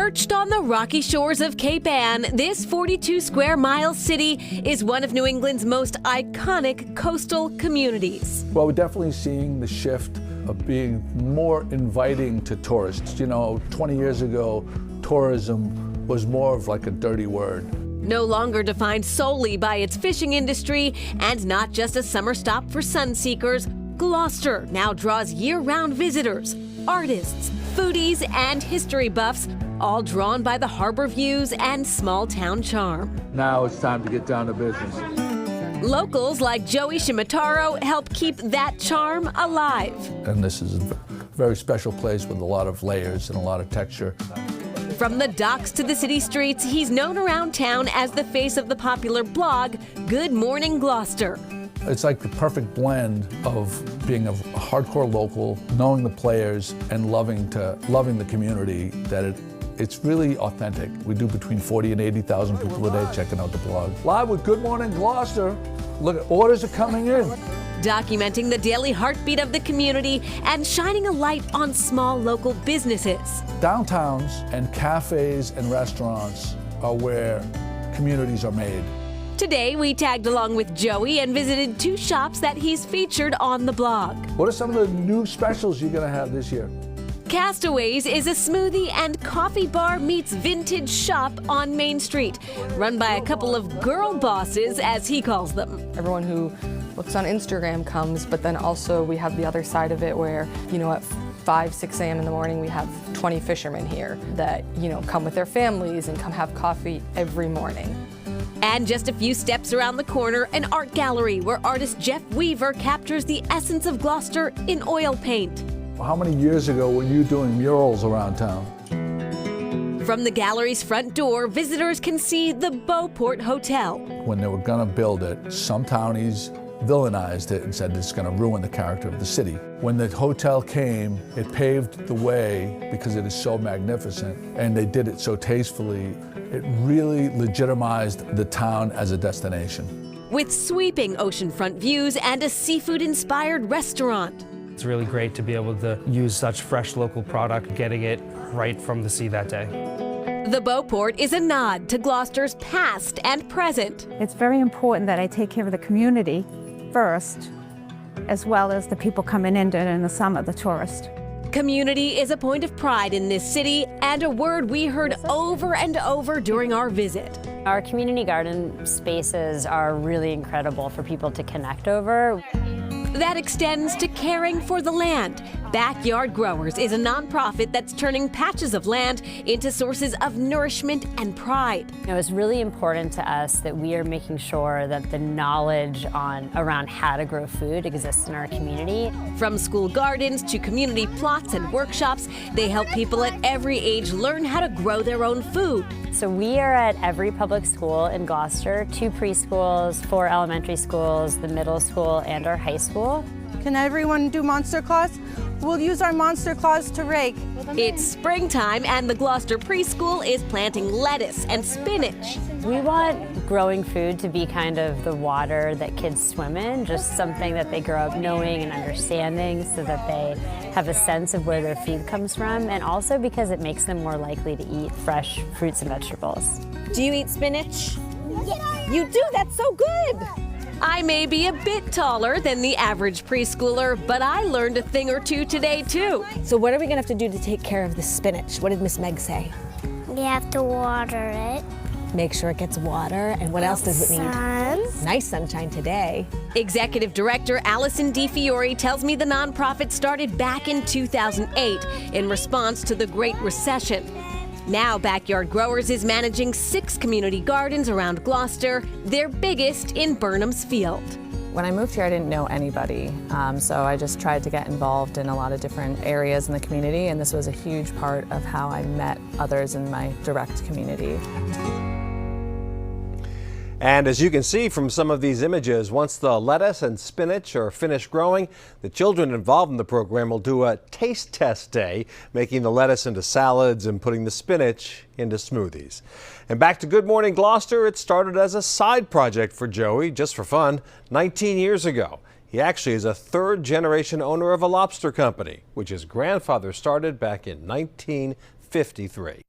Perched on the rocky shores of Cape Ann, this 42 square mile city is one of New England's most iconic coastal communities. Well, we're definitely seeing the shift of being more inviting to tourists. You know, 20 years ago, tourism was more of like a dirty word. No longer defined solely by its fishing industry and not just a summer stop for sun-seekers, Gloucester now draws year-round visitors, artists, foodies, and history buffs, all drawn by the harbor views and small-town charm. Now it's time to get down to business. Locals like Joey Shimataro help keep that charm alive. And this is a very special place with a lot of layers and a lot of texture. From the docks to the city streets, he's known around town as the face of the popular blog, Good Morning Gloucester. It's like the perfect blend of being a hardcore local, knowing the players, and loving the community, that it's really authentic. We do between 40 and 80,000 people a day checking out the blog. Live with Good Morning Gloucester. Look, orders are coming in. Documenting the daily heartbeat of the community and shining a light on small local businesses. Downtowns and cafes and restaurants are where communities are made. Today, we tagged along with Joey and visited two shops that he's featured on the blog. What are some of the new specials you're gonna have this year? Castaways is a smoothie and coffee bar meets vintage shop on Main Street, run by a couple of girl bosses, as he calls them. Everyone who looks on Instagram comes, but then also we have the other side of it where, you know, at 5, 6 a.m. in the morning, we have 20 fishermen here that, you know, come with their families and come have coffee every morning. And just a few steps around the corner, an art gallery where artist Jeff Weaver captures the essence of Gloucester in oil paint. How many years ago were you doing murals around town? From the gallery's front door, visitors can see the Beauport Hotel. When they were gonna build it, some townies villainized it and said it's gonna ruin the character of the city. When the hotel came, it paved the way because it is so magnificent, and they did it so tastefully. It really legitimized the town as a destination. With sweeping oceanfront views and a seafood-inspired restaurant. It's really great to be able to use such fresh local product, getting it right from the sea that day. The Beauport is a nod to Gloucester's past and present. It's very important that I take care of the community first, as well as the people coming in during the summer, the tourists. Community is a point of pride in this city and a word we heard over and over during our visit. Our community garden spaces are really incredible for people to connect over. That extends to caring for the land. Backyard Growers is a nonprofit that's turning patches of land into sources of nourishment and pride. You know, it's really important to us that we are making sure that the knowledge around how to grow food exists in our community. From school gardens to community plots and workshops, they help people at every age learn how to grow their own food. So we are at every public school in Gloucester, 2 preschools, 4 elementary schools, the middle school, and our high school. Can everyone do monster claws? We'll use our monster claws to rake. It's springtime and the Gloucester Preschool is planting lettuce and spinach. We want growing food to be kind of the water that kids swim in, just something that they grow up knowing and understanding so that they have a sense of where their food comes from, and also because it makes them more likely to eat fresh fruits and vegetables. Do you eat spinach? Yeah. You do? That's so good! I may be a bit taller than the average preschooler, but I learned a thing or two today, too. So what are we going to have to do to take care of the spinach? What did Miss Meg say? We have to water it. Make sure it gets water. And what else does it need? Sun. Nice sunshine today. Executive Director Allison DiFiore tells me the nonprofit started back in 2008 in response to the Great Recession. Now, Backyard Growers is managing 6 community gardens around Gloucester, their biggest in Burnham's Field. When I moved here, I didn't know anybody, so I just tried to get involved in a lot of different areas in the community, and this was a huge part of how I met others in my direct community. And as you can see from some of these images, once the lettuce and spinach are finished growing, the children involved in the program will do a taste test day, making the lettuce into salads and putting the spinach into smoothies. And back to Good Morning Gloucester, it started as a side project for Joey, just for fun, 19 years ago. He actually is a third-generation owner of a lobster company, which his grandfather started back in 1953.